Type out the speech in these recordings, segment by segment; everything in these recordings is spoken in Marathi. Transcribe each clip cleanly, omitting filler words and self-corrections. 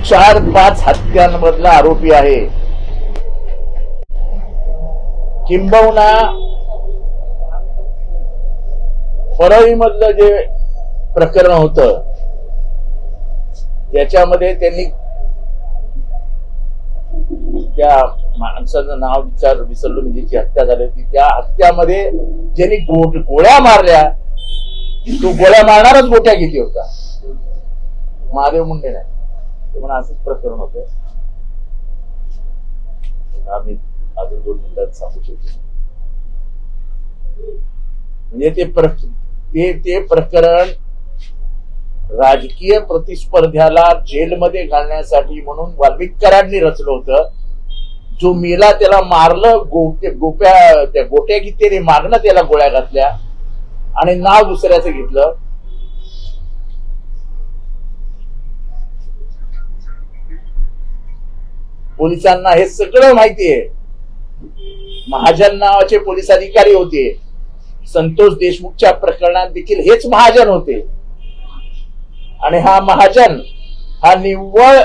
4-5 हत्यांमधला आरोपी आहे. किंबहुना परळीमधलं जे प्रकरण होतं त्याच्यामध्ये त्यांनी त्या माणसाचं नाव विसरलो, म्हणजे जी हत्या झाली होती त्या हत्यामध्ये ज्यांनी गोळ्या मारल्या, तो गोळ्या मारणारच गोट्या किती होता, महादेव मुंडे नाही. ते म्हणा असंच प्रकरण होतं. आम्ही अजून 2 मिनिटात सांगू शकतो. म्हणजे ते प्रकरण राजकीय प्रतिस्पर्ध्याला जेलमध्ये घालण्यासाठी म्हणून वाल्मिक कराडनी रचलं होतं. जो मेला त्याला मारलं, त्या गोट्या किती मारणं, त्याला गोळ्या घातल्या आणि नाव दुसऱ्याचं घेतलं. पोलिसांना हे सगळं माहिती आहे. महाजन नावाचे पोलीस अधिकारी होते. संतोष देशमुखच्या प्रकरणात देखील हेच महाजन होते. आणि हा महाजन हा निव्वळ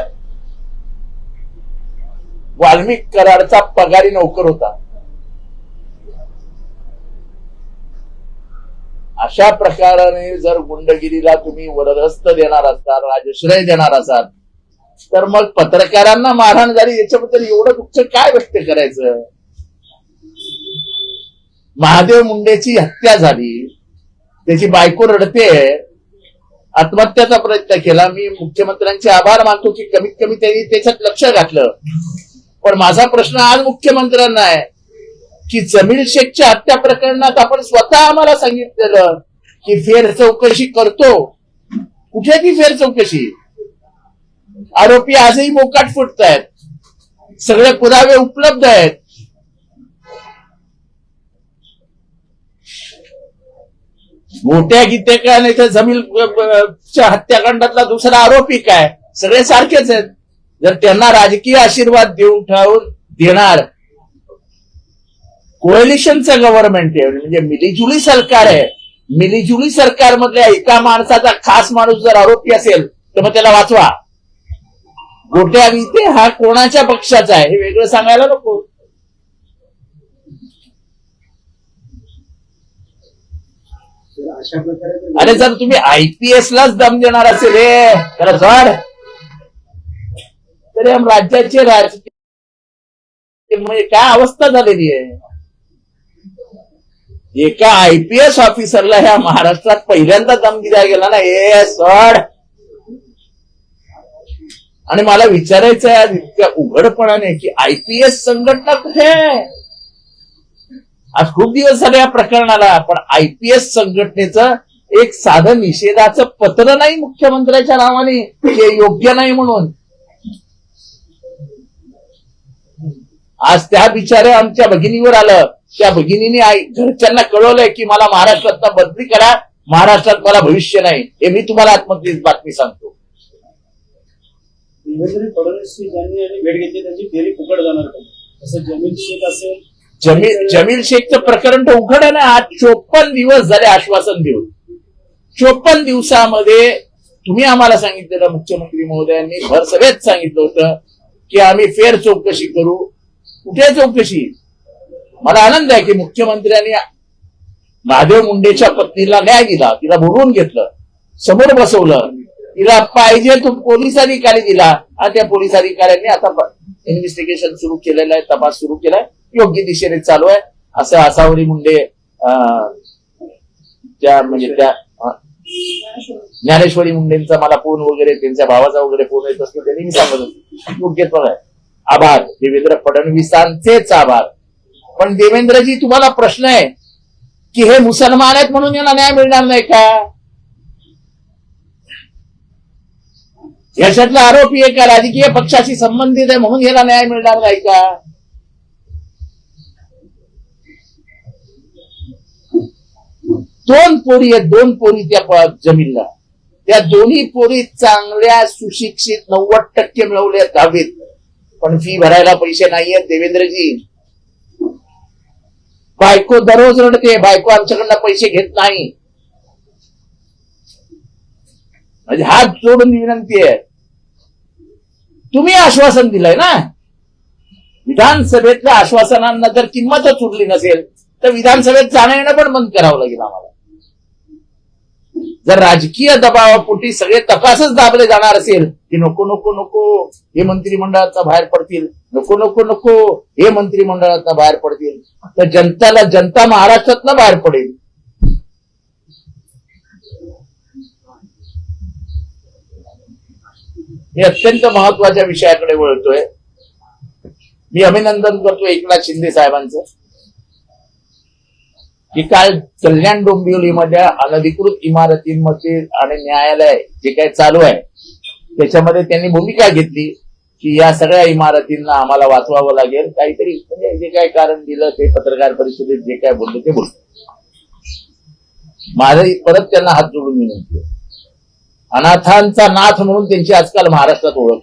वाल्मिक कराडचा पगारी नोकर होता. अशा प्रकाराने जर गुंडगिरीला तुम्ही वरदहस्त देणार असाल, राजश्रय देणार असाल, तर मग पत्रकारांना मारहाण झाली याच्याबद्दल एवढं दुःख काय व्यक्त करायचं. महादेव मुंडेची हत्या झाली, त्याची बायको रडते, आत्महत्याचा प्रयत्न केला. मी मुख्यमंत्र्यांचे आभार मानतो की कमीत कमी त्यांनी त्याच्यात लक्ष घातलं. पण माझा प्रश्न आज मुख्यमंत्र्यांना आहे की जमील शेखच्या हत्या प्रकरणात आपण स्वतः आम्हाला सांगितलेलं की फेर चौकशी करतो. कुठे ती फेर चौकशी? आरोपी आजही मोकाट फुटतायत, सगळे पुरावे उपलब्ध आहेत. मोठ्या गीते काय नाही तर जमील हत्याकांडातला दुसरा आरोपी काय, सगळे सारखेच आहेत. जर त्यांना राजकीय आशीर्वाद देऊन ठेवून देणार, कोएलिशनचं गव्हर्नमेंट आहे, म्हणजे मिलीजुली सरकार आहे. मिलीजुली सरकार मधल्या एका माणसाचा खास माणूस जर आरोपी असेल तर मग त्याला वाचवा. गोट्या गीते हा कोणाच्या पक्षाचा आहे हे वेगळं सांगायला नको. अरे जर तुम्ही आयपीएस लाच दम देणार असेल त्याला जड, तरी राज्याचे राजकीय म्हणजे काय अवस्था झालेली आहे. एका आयपीएस ऑफिसरला ह्या महाराष्ट्रात पहिल्यांदा दम दिला गेला ना, हे सड. आणि मला विचारायचं आहे इतक्या उघडपणाने की आयपीएस संघटना कुठे आहे? आज खूप दिवस झाले या प्रकरणाला, पण आयपीएस संघटनेचं एक साधं निषेधाचं पत्र नाही मुख्यमंत्र्यांच्या नावाने, हे योग्य नाही म्हणून. आज त्या बिचाऱ्या आमच्या भगिनीवर आलं. त्या भगिनीने घरच्यांना कळवलंय की मला महाराष्ट्रात बदली करा, महाराष्ट्रात मला भविष्य नाही. हे मी तुम्हाला आत्महत्येची बातमी सांगतो. देवेंद्र फडणवीस ज्यांनी भेट घेतली त्यांची फेरी फुकट जाणार का? असं जमील शेख असेल. जमील शेखचं प्रकरण तर उघड आहे ना. आज 54 दिवस झाले आश्वासन देऊन. 54 दिवसामध्ये तुम्ही आम्हाला सांगितलेलं, मुख्यमंत्री महोदयांनी भर सभेत सांगितलं होतं की आम्ही फेर चौकशी करू. कुठे चौकशी? मला आनंद आहे की मुख्यमंत्र्यांनी महादेव मुंडेच्या पत्नीला न्याय दिला, तिला बोलवून घेतलं, समोर बसवलं, तिला पाहिजे तो पोलीस अधिकारी दिला. त्या पोलीस अधिकाऱ्यांनी आता इन्व्हेस्टिगेशन सुरू केलेलं आहे, तपास सुरू केलाय, योग्य दिशेने चालू आहे. असं आसावरी मुंडे म्हणजे त्या ज्ञानेश्वरी मुंडेंचा मला फोन वगैरे, त्यांच्या भावाचा वगैरे फोन येत असतो, त्यांनी मी सांगत होतो योग्य आहे. आभार देवेंद्र फडणवीसांचेच आभार. पण देवेंद्रजी तुम्हाला प्रश्न आहे की हे मुसलमान आहेत म्हणून याला न्याय मिळणार नाही का? याच्यातला आरोपी एका राजकीय पक्षाशी संबंधित आहे म्हणून याला न्याय मिळणार नाही का? दोन पोरी आहेत, 2 पोरी त्या जमीनला. त्या दोन्ही पोरी चांगल्या सुशिक्षित 90% मिळवल्या 10वीत, पण फी भरायला पैसे नाहीयेत देवेंद्रजी. बायको दररोज रडते, बायको आमच्याकडनं पैसे घेत नाही. म्हणजे हात जोडून विनंती आहे, तुम्ही आश्वासन दिलंय ना. विधानसभेतल्या आश्वासनांना जर किंमतच उरली नसेल तर विधानसभेत जाणं येणं पण बंद करावं लागेल आम्हाला. जर राजकीय दबावापोटी सगळे तपासच दाबले जाणार असेल की नको नको नको हे मंत्रिमंडळाचा बाहेर पडतील, नको नको नको हे मंत्रिमंडळाचा बाहेर पडतील, तर जनता महाराष्ट्रातनं बाहेर पडेल. मी अत्यंत महत्वाच्या विषयाकडे वळतोय. मी अभिनंदन करतो एकनाथ शिंदे साहेबांचं की काल कल्याण डोंबिवलीमध्ये अनधिकृत इमारतींमध्ये आणि न्यायालय जे काही चालू आहे त्याच्यामध्ये त्यांनी भूमिका घेतली की या सगळ्या इमारतींना आम्हाला वाचवावं लागेल, काहीतरी म्हणजे जे काही कारण दिलं ते पत्रकार परिषदेत जे काय बोलले ते बोलले. माझं परत त्यांना हात जोडून विनंती आहे. अनाथांचा नाथ म्हणून त्यांची आजकाल महाराष्ट्रात ओळख.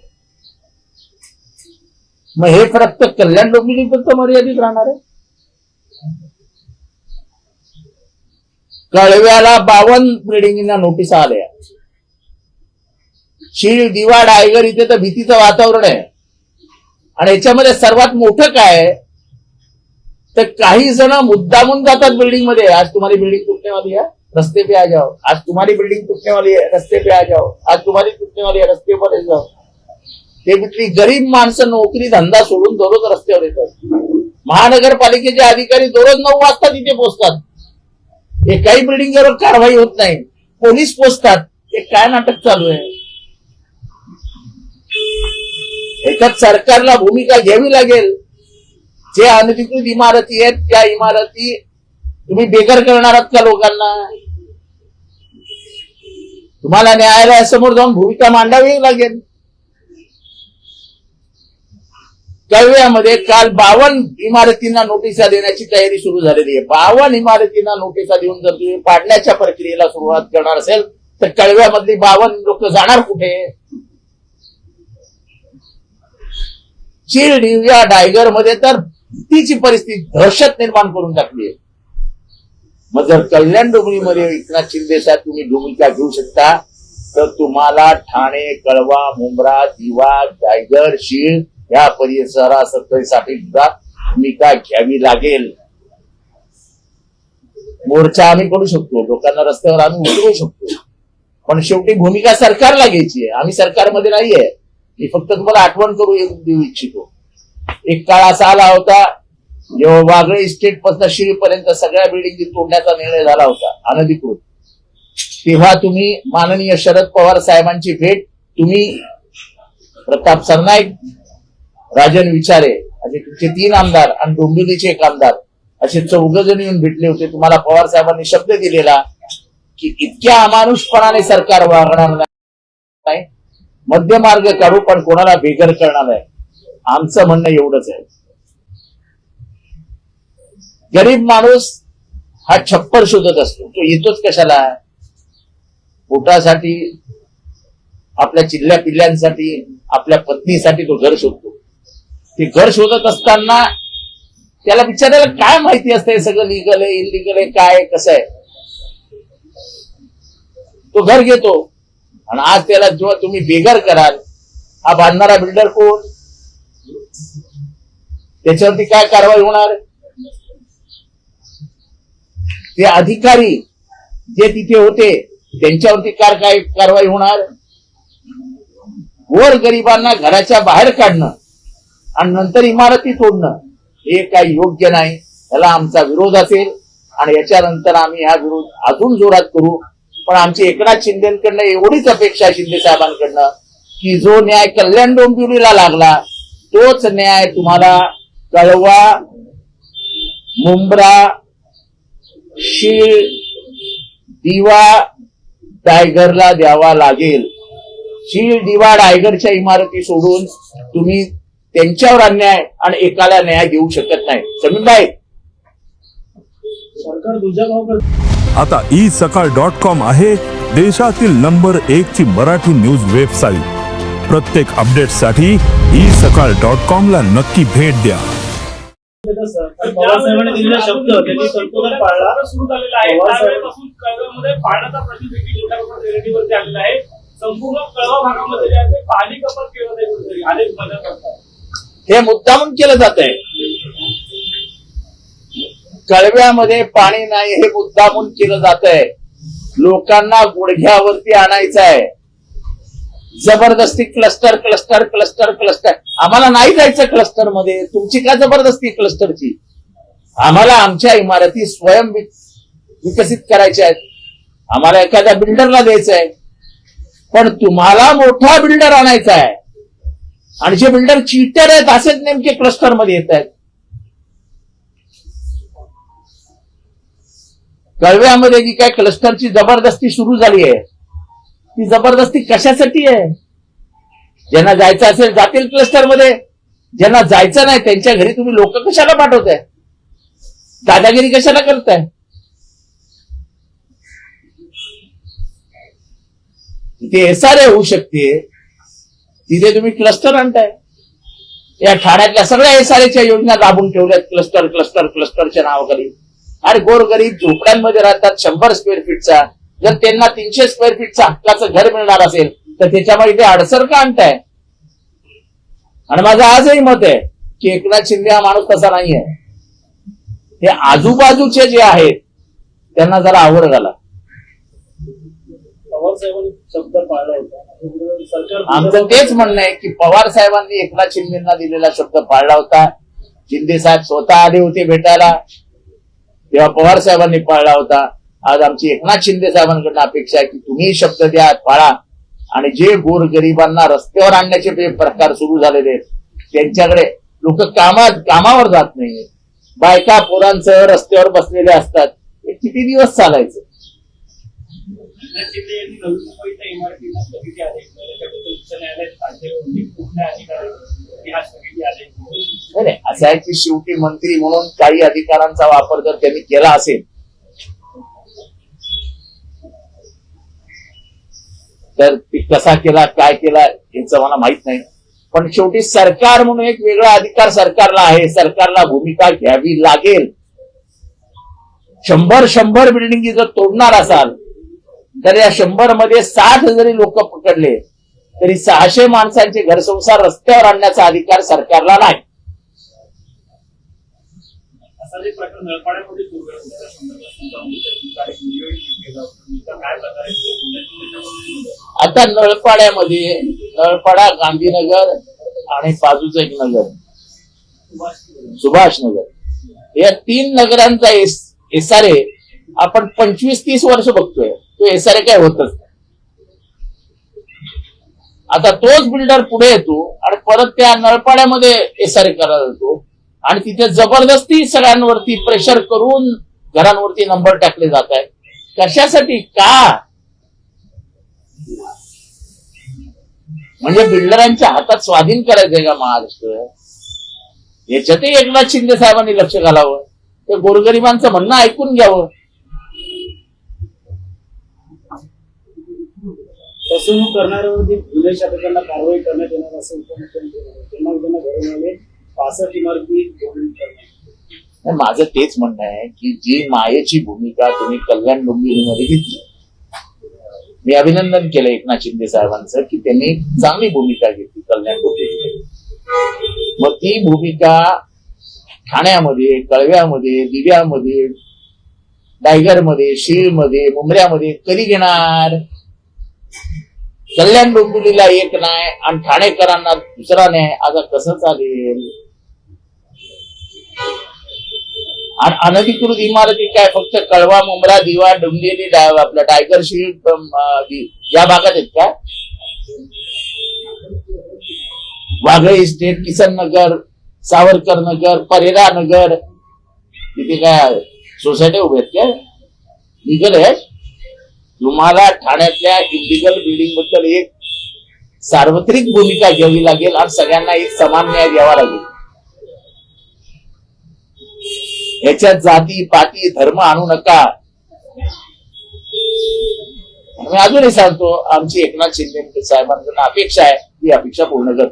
मग हे फक्त कल्याण डोंबिवलीपर्यंत मर्यादित राहणार आहे. कळव्याला 52 बिल्डिंगना नोटीस आल्या. शीळ, दिवा, डायगर इथे तर भीतीचं वातावरण आहे. आणि याच्यामध्ये सर्वात मोठं काय आहे तर काही जण मुद्दामून जातात बिल्डिंग मध्ये. आज तुम्हारी बिल्डिंग टूटने वाली है, रस्ते पे आ जाओ. आज तुम्हारी बिल्डिंग टूटने वाली है, रस्ते पे आ जाओ. आज तुम्हारी टूटने वाली है, रस्ते पर जाओ. ते तिथली गरीब माणसं नोकरी धंदा सोडून दररोज रस्त्यावर येतात. महानगरपालिकेचे अधिकारी दररोज 9 वाजता तिथे पोहोचतात. एकाही बिल्डिंगवर कारवाई होत नाही, पोलीस पोहोचतात. हे काय नाटक चालू आहे? याच्यात सरकारला भूमिका घ्यावी लागेल. जे अनधिकृत इमारती आहेत त्या इमारती तुम्ही बेघर करणार आहात का लोकांना? तुम्हाला न्यायालयासमोर जाऊन भूमिका मांडावी लागेल. कळव्यामध्ये काल 52 इमारतींना नोटिसा देण्याची तयारी सुरू झालेली आहे. 52 इमारतींना नोटिसा देऊन जर तुम्ही पाडण्याच्या प्रक्रियेला सुरुवात करणार असेल तर कळव्यामधली 52 लोक जाणार कुठे? चीड, दिव्या, डायगर मध्ये तर भीतीची परिस्थिती, दहशत निर्माण करून टाकली आहे. मग जर कल्याण डोंबिवलीमध्ये एकनाथ शिंदे साहेब तुम्ही भूमिका घेऊ शकता तर तुम्हाला ठाणे, कळवा, मुंब्रा, दिवा, डायगर, शीळ या परिसरासाठी सुद्धा भूमिका घ्यावी लागेल. मोर्चा आम्ही करू शकतो, लोकांना रस्त्यावर आम्ही उतरवू शकतो, पण शेवटी भूमिका सरकारला घ्यायची आहे. आम्ही सरकारमध्ये नाहीये. मी फक्त तुम्हाला आठवण देऊ इच्छितो. एक काळ असा आला होता जेव्हा वागळे इस्टेट पासून शीळपर्यंत सगळ्या बिल्डिंगी तोडण्याचा निर्णय झाला होता अनधिकृत. तेव्हा तुम्ही माननीय शरद पवार साहेबांची भेट तुम्ही, प्रताप सरनाईक, राजन विचारे असे तुमचे 3 आमदार आणि डोंबिवलीचे 1 आमदार असे 4 जण येऊन भेटले होते. तुम्हाला पवार साहेबांनी शब्द दिलेला की इतक्या अमानुषपणाने सरकार वागणार नाही, मध्यमार्ग काढू पण कोणाला बेघर करणार नाही. आमचं म्हणणं एवढंच आहे. गरीब माणूस हा छप्पर शोधत असतो. तो येतोच कशाला? पोटासाठी, आपल्या चिल्ल्या पिल्ल्यांसाठी, आपल्या पत्नीसाठी तो घर शोधतो. ते घर शोधत असताना त्याला बिचारायला काय माहिती असते सगळं लीगल आहे, इलिगल आहे, काय कसं आहे. तो घर घेतो आणि आज त्याला जेव्हा तुम्ही बेघर कराल, हा बांधणारा बिल्डर कोण? त्याच्यावरती काय कारवाई होणार? ते अधिकारी जे तिथे होते त्यांच्यावरती काय कारवाई होणार? गोर गरिबांना घराच्या बाहेर काढणं आणि नंतर इमारती तोडणं हे काही योग्य नाही. याला आमचा विरोध असेल आणि याच्यानंतर आम्ही हा विरोध अजून जोरात करू. पण आमची एकनाथ शिंदेकडनं एवढीच अपेक्षा शिंदे साहेबांकडनं की जो न्याय कल्याण डोंबिवलीला लागला तोच न्याय तुम्हाला कळवा, मुंब्रा, शीळ, दिवा, डायगरला द्यावा लागेल. शीळ, दिवा, डायगरच्या इमारती सोडून तुम्ही त्यांच्यावर अन्याय आणि एकाला न्याय देऊ शकत नाही. समीरभाई, सरकार दुजाभाव करते. आता isakal.com आहे देशातील नंबर 1 ची मराठी न्यूज वेबसाईट. प्रत्येक अपडेटसाठी isakal.com ला नक्की भेट द्या. पवारसाहेबांनी दिलेला शब्द त्यांनी संपूर्ण पाळला. सुरू झालेला आहे. त्यावेळेपासून कळव्यामध्ये पाण्याचा प्रश्न देखील मोठ्या प्रमाणात रेल्वेवरती आलेला आहे. संपूर्ण कळवा भागामध्ये जे आहे ते पाणी कपात केलं नाही कुठेतरी अनेक मदत करतात. हे मुद्दामून केलं जात आहे. कळव्यामध्ये पाणी नाही हे मुद्दामून केलं जात आहे. लोकांना गुडघ्यावरती आणायचं आहे. जबरदस्ती क्लस्टर क्लस्टर क्लस्टर क्लस्टर. आम्हाला नाही जायचं क्लस्टर मध्ये. तुमची का जबरदस्ती क्लस्टरची? आम्हाला आमच्या इमारती स्वयं विकसित करायच्या आहेत. आम्हाला एखाद्या बिल्डरला द्यायचं आहे. पण तुम्हाला मोठा बिल्डर आणायचा आहे आणि जे बिल्डर चीटर आहेत असेच नेमके क्लस्टर मध्ये येत आहेत. कळव्यामध्ये जी काय क्लस्टरची जबरदस्ती सुरू झाली आहे ती जबरदस्ती कशासाठी आहे? ज्यांना जायचं असेल जातील क्लस्टरमध्ये. ज्यांना जायचं नाही त्यांच्या घरी तुम्ही लोक कशाला पाठवताय? दादागिरी कशाला करताय? तिथे एसआरए होऊ शकते, तिथे तुम्ही क्लस्टर आणताय. या ठाण्यातल्या सगळ्या एसआरएच्या योजना राबून ठेवल्यात क्लस्टर क्लस्टर क्लस्टरच्या नावाखाली. आणि गोरगरीब झोपड्यांमध्ये राहतात 100 स्क्वेअर फीटचा. जर त्यांना 300 स्क्वेअर फीटचं हक्काचं घर मिळणार असेल तर त्याच्यामध्ये ते अडसर का आणताय? आणि माझं आजही मत आहे की एकनाथ शिंदे हा माणूस तसा नाहीये. हे आजूबाजूचे जे आहेत त्यांना जरा आवड घाला. पवार साहेबांनी शब्द पाळला होता. सरकार आमचं तेच म्हणणं आहे की पवार साहेबांनी एकनाथ शिंदेना दिलेला शब्द पाळला होता. शिंदे साहेब स्वतः आले होते भेटायला तेव्हा पवार साहेबांनी पाळला होता. आज आमची एकनाथ शिंदे साहेबांकडून अपेक्षा आहे की तुम्ही शब्द द्या, पाळा. आणि जे गोरगरिबांना रस्त्यावर आणण्याचे जे प्रकार सुरू झालेले आहेत त्यांच्याकडे लोक कामावर जात नाही. बायका पोरांसह रस्त्यावर बसलेले असतात. हे किती दिवस चालायचं? एकनाथ शिंदे यांनी नवी मुंबईच्या इमारतीला स्थगिती आली. त्याच्याबद्दल उच्च न्यायालयात अधिकारी हा स्थगिती आली. नाही, असं आहे की शेवटी मंत्री म्हणून काही अधिकारांचा वापर जर त्यांनी केला असेल तर ती कसा केला, काय केला याचं मला माहित नाही. पण शेवटी सरकार म्हणून एक वेगळा अधिकार सरकारला आहे. सरकारला भूमिका घ्यावी लागेल. 100 बिल्डिंगी जर तोडणार असाल तर या 100 मध्ये 60 जरी लोक पकडले तरी 600 माणसांचे घरसंसार रस्त्यावर आणण्याचा अधिकार सरकारला नाही. असा जे प्रकार नळपाड्यामध्ये सुरू आहे त्या संदर्भात काय प्रकारे आता नळपाडा गांधीनगर आणि बाजूचं एक नगर सुभाष नगर या 3 नगरांचा एसआरए आपण 25-30 वर्ष बघतोय. तो एसआरए काय होतच नाही. आता तोच बिल्डर पुढे येतो आणि परत त्या नळपाड्यामध्ये एसआरए करायला जातो आणि तिथे जबरदस्ती सगळ्यांवरती प्रेशर करून घरांवरती नंबर टाकले जात आहेत. कशासाठी? का? म्हणजे बिल्डरांच्या हातात स्वाधीन करायचंय का महाराष्ट्र? याच्यातही एकनाथ शिंदे साहेबांनी लक्ष घालावं. ते गोरगरिबांचं म्हणणं ऐकून घ्यावं. फसवणूक करणाऱ्यावरती गुन्हे शाखेला कारवाई करण्यात येणार असं उपमुख्यमंत्री त्यांना घडवून आले 65 इमारती जोडणी करण्यात. माझं तेच म्हणणं आहे की जी मायेची भूमिका तुम्ही कल्याण डोंबिवलीमध्ये घेतली, मी अभिनंदन केलं एकनाथ शिंदे साहेबांचं की त्यांनी चांगली भूमिका घेतली कल्याण डोंबिवलीमध्ये. मग ती भूमिका ठाण्यामध्ये, कळव्यामध्ये, दिव्यामध्ये, टायगरमध्ये, शीळमध्ये, मुंबऱ्यामध्ये कधी घेणार? कल्याण डोंबिवलीला एक नाही आणि ठाणेकरांना दुसरा नाही. आता कसं चालेल? अनधिकृत इमारती काय फक्त कळवा, मुंब्रा, दिवा, डोंबिवली, आपला टायगर शीळ या भागात आहेत का? वाघळे इस्टेट, किसन नगर, सावरकर नगर, परेरा नगर तिथे काय सोसायटी उभे आहेत काय? लिगल आहे? तुम्हाला ठाण्यातल्या इलिगल बिल्डिंग बद्दल एक सार्वत्रिक भूमिका घ्यावी लागेल आणि सगळ्यांना एक समान न्याय द्यावा लागेल. याच्यात जाती पाती धर्म आणू नका. मी अजूनही सांगतो आमची एकनाथ शिंदे साहेबांकडून अपेक्षा आहे ती अपेक्षा पूर्ण कर.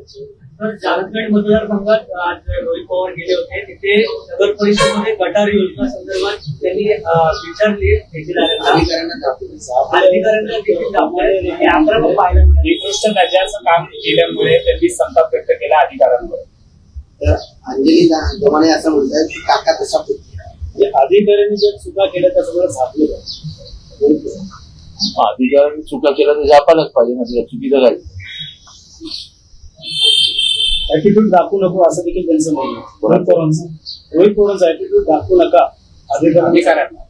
तर जामखेड मतदारसंघात आज रोहित पवार गेले होते. तिथे नगर परिषदेमध्ये गटार योजना संदर्भात त्यांनी विचारली अधिकाऱ्यांना देखील दाखवले. हे आक्रमक पाहायला मिळाले. निकृष्ट दर्जाचं काम केल्यामुळे त्यांनी संताप व्यक्त केला अधिकाऱ्यांवर. तर अंजली दमाने असं म्हणतात की काका तसा पुतळा. अधिकाऱ्यांनी जर चुका केल्या तर सगळं झापलं अधिकाऱ्यांनी चुका केल्या तर जापायलाच पाहिजे ना, त्याच्या चुकीचं काय. ऍटिट्यूड दाखवू नको असं देखील त्यांचं म्हणणं आहे. रोहित पवारांचा ऍटिट्यूड दाखवू नका अधिकाऱ्यांना.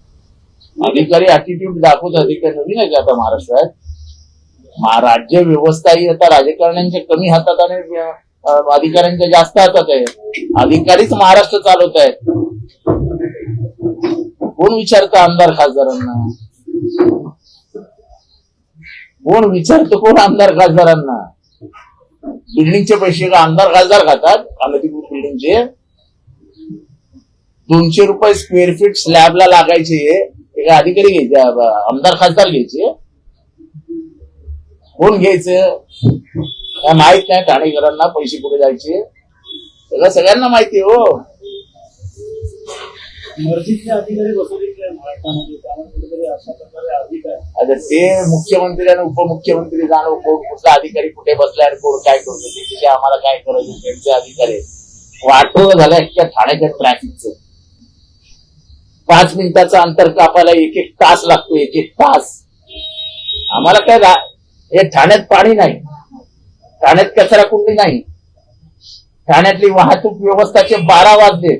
अधिकारी ऍटिट्यूड दाखवतात. अधिकारी नवीन आहे का आता महाराष्ट्रात? राज्य व्यवस्था ही आता राजकारण्यांच्या कमी हातात आणि अधिकाऱ्यांच्या जास्त हातात आहे. अधिकारीच महाराष्ट्र चालवत आहेत. कोण विचारतं आमदार खासदारांना? कोण विचारतं कोण आमदार खासदारांना? बिल्डिंगचे पैसे का आमदार खासदार खातात? अनधिकृत बिल्डिंगचे 200 रुपये स्क्वेअर फीट स्लॅबला लागायचे एका अधिकारी घ्यायचे, आमदार खासदार घ्यायचे? कोण घ्यायचं? काय माहित नाही ठाणेकरांना पैसे कुठे जायचे? सगळ्यांना माहिती हो. मर्जीतले अधिकारी बसवले महाराष्ट्रामध्ये, त्यामुळे कुठेतरी अशा प्रकारे अधिकारी आता ते मुख्यमंत्री आणि उपमुख्यमंत्री जाणव कोण कुठला अधिकारी कुठे बसलाय आणि कोण काय करतो ते आम्हाला काय करायचं. त्यांचे अधिकारी वाटोळं झालं त्या ठाण्याच्या ट्रॅफिकचं. 5 मिनिटाचं अंतर कापायला 1-1 तास लागतो. 1-1 तास. आम्हाला काय हे ठाण्यात पाणी नाही, ठाण्यात कचरा कुंडी नाही, ठाण्यातली वाहतूक व्यवस्थाचे 12 वाजले.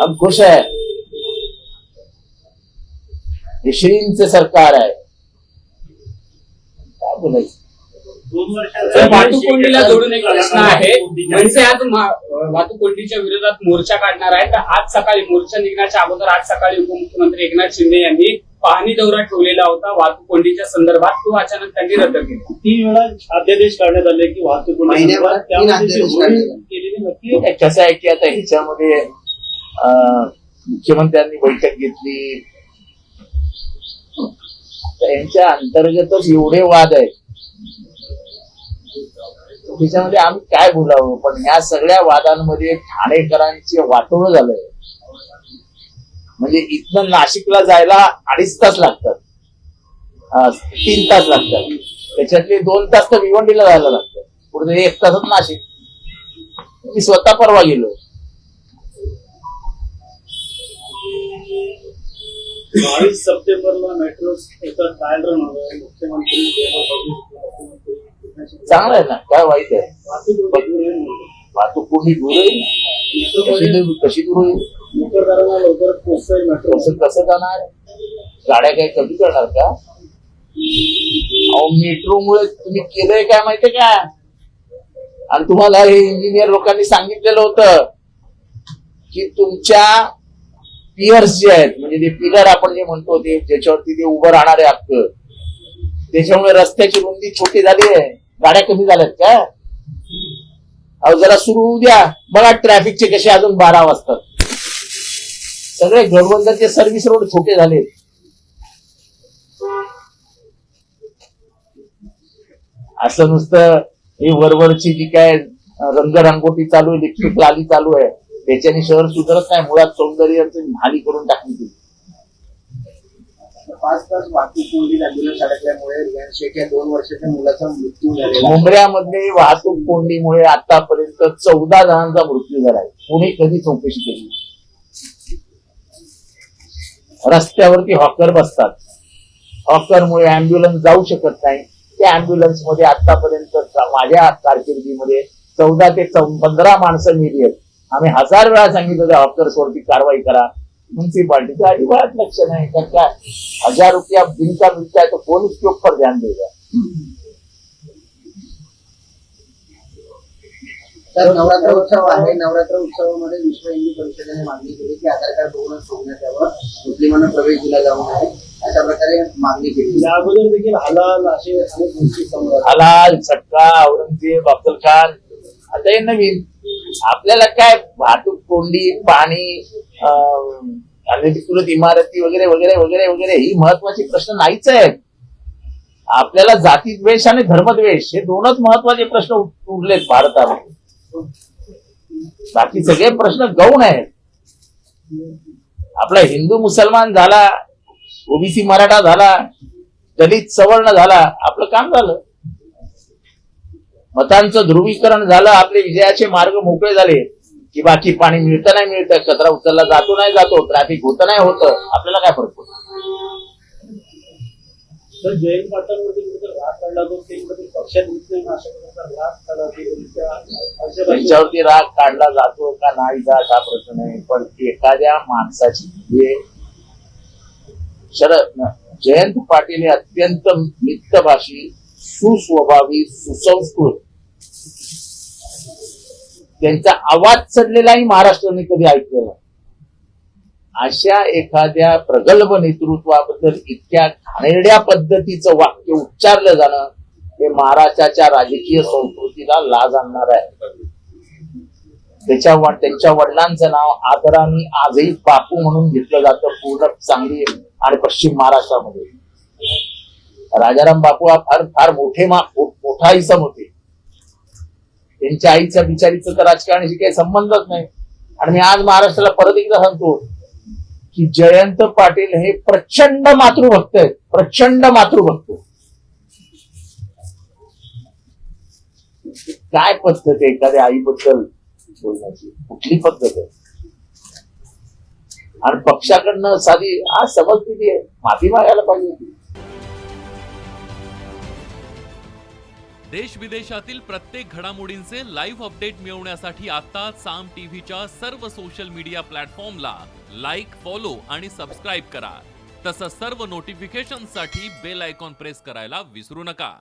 हम खुश आहे. हे श्रींचं सरकार आहे. काय बोलायचं? 2 तर वाहतूक कोंडीला जोडून एक प्रश्न आहे. म्हणजे आज वाहतूक कोंडीच्या विरोधात मोर्चा काढणार आहे. तर आज सकाळी मोर्चा निघण्याच्या अगोदर आज सकाळी उपमुख्यमंत्री एकनाथ शिंदे यांनी पाहणी दौरा ठेवलेला होता वाहतूक कोंडीच्या संदर्भात. तो अचानक त्यांनी रद्द केला. 3 वेळा अध्यादेश काढण्यात आले की वाहतूक कोंडी महिन्याभरात 3 अध्यादेश काढले. केलेली नक्की कसं आहे की आता ह्याच्यामध्ये मुख्यमंत्र्यांनी बैठक घेतली. यांच्या अंतर्गतच एवढे वाद आहेत, त्याच्यामध्ये आम्ही काय बोलावं. पण ह्या सगळ्या वादांमध्ये ठाणेकरांचे वाटोळं झालंय. म्हणजे इथनं नाशिकला जायला 2.5 तास लागतात, 3 तास लागतात. त्याच्यातले 2 तास तर भिवंडीला जायला लागतात. पुढे 1 तासात नाशिक. मी स्वतः परवा गेलो. 22 सप्टेंबरला मेट्रो ट्रायल रन होणार. मुख्यमंत्री चांगलं आहे ना, काय वाईट आहे? वाहतूक कोणी दूर आहे, कशी दूर होईल? नोकरदारांना लवकरच पोहोचेल मेट्रो. कसं जाणार? गाड्या काही कमी करणार का? मेट्रोमुळे तुम्ही केलंय काय माहितीये का? आणि तुम्हाला हे इंजिनियर लोकांनी सांगितलेलं होतं की तुमच्या पियर्स जे आहेत, म्हणजे ते पिलर आपण जे म्हणतो ते ज्याच्यावरती ते उभं राहणारे हक्क, त्याच्यामुळे रस्त्याची रुंदी छोटी झाली आहे. गाड्या कमी झाल्यात का? अहो जरा सुरू होऊ द्या. बघा ट्रॅफिकचे कसे अजून 12 वाजतात. सगळे घरबंदरचे सर्व्हिस रोड छोटे झाले. असं नुसतं ही वरवरची जी काय रंगरंगोटी चालू आहे, इलेक्ट्रिक लाली चालू आहे, त्याच्याने शहर सुधारत नाही. मुळात सौंदर्याची हानी करून टाकली ती. 5 तास वाहतूक कोंडीत ऍम्ब्युलन्स अडकल्यामुळे रिलायन्स शेखच्या 2 वर्षाच्या मुलाचा मृत्यू झालेला. मुंबऱ्यामध्ये वाहतूक कोंडीमुळे आतापर्यंत 14 जणांचा मृत्यू झालाय. कोणी कधी चौकशी केली? रस्त्यावरती हॉकर बसतात. हॉकरमुळे अँब्युलन्स जाऊ शकत नाही. त्या अँब्युलन्स मध्ये आतापर्यंत माझ्या कारकिर्दीमध्ये 14 ते 15 माणसं मेली आहेत. आम्ही 1000 वेळा सांगितलं त्या हॉकर्सवरती कारवाई करा. म्युन्सिपाल्टीचं अजिबात लक्ष नाही. काय 1000 रुपया बिल का मिलता है तो कौन उसके ऊपर ध्यान देगा? तर नवरात्र उत्सव आहे. नवरात्र उत्सवामध्ये विश्व हिंदू परिषदेने मागणी केली की आधार कार्ड बघून सोडण्यात यावं, मुस्लिमांना प्रवेश दिला जाऊ नये, अशा प्रकारे मागणी केली. या अगोदर देखील हलाल असे अनेक गोष्टी समोर आल्या. हलाल, छक्का, औरंगजेब, अफजल खान, आता हे नवीन. आपल्याला काय वाहतूक कोंडी, पाणी, अनधिकृत इमारती वगैरे वगैरे वगैरे वगैरे ही महत्वाची प्रश्न नाहीच आहेत. आपल्याला जातीद्वेष आणि धर्मद्वेष हे दोनच महत्वाचे प्रश्न उरलेत भारतामध्ये. बाकी सगळे प्रश्न गौण आहेत. आपला हिंदू मुसलमान झाला, ओबीसी मराठा झाला, दलित सवर्ण झाला, आपलं काम झालं. मतांचं ध्रुवीकरण झालं, आपले विजयाचे मार्ग मोकळे झाले की बाकी पाणी मिळतं नाही मिळतं, कचरा उचलला जातो नाही जातो, ट्रॅफिक होतं नाही होतं, आपल्याला काय फरक पडतो. तर जयंत पाटलांमध्ये कुठे राग काढला तो ते पक्षात येत नाही ना, अशा प्रकारचा राग काढला त्यांच्यावरती राग काढला जातो का नाही जात हा प्रश्न नाही. पण एखाद्या माणसाची जयंत पाटील हे अत्यंत मितभाषी, सुस्वभावी, सुसंस्कृत, त्यांचा आवाज चढलेलाही महाराष्ट्राने कधी ऐकलेला. अशा एखाद्या प्रगल्भ नेतृत्वाबद्दल इतक्या घाणेरड्या पद्धतीचं वाक्य उच्चारलं जाणं हे महाराष्ट्राच्या राजकीय संस्कृतीला लाज आणणार आहे. त्यांच्या वडिलांचं नाव आदराने आजही बापू म्हणून घेतलं जातं पूर्ण सांगली आणि पश्चिम महाराष्ट्रामध्ये. राजाराम बापू हा फार मोठा इसम होते. त्यांच्या आईच्या बिचारीचं तर राजकारणाशी काही संबंधच नाही. आणि मी आज महाराष्ट्राला परत एकदा सांगतो की जयंत पाटील हे प्रचंड मातृभक्त आहेत, प्रचंड मातृभक्त. काय पद्धत आहे एखाद्या आईबद्दल बोलण्याची, कुठली पद्धत आहे. आणि पक्षाकडनं साधी आज समजलेली आहे, माफी मागायला पाहिजे होती. देश विदेशातील प्रत्येक घडामोडींचे लाईव्ह अपडेट मिळवण्यासाठी आता साम टीव्हीच्या सर्व सोशल मीडिया प्लॅटफॉर्मला लाईक, फॉलो आणि सबस्क्राईब करा. तसंच सर्व नोटिफिकेशनसाठी बेल आयकॉन प्रेस करायला विसरू नका.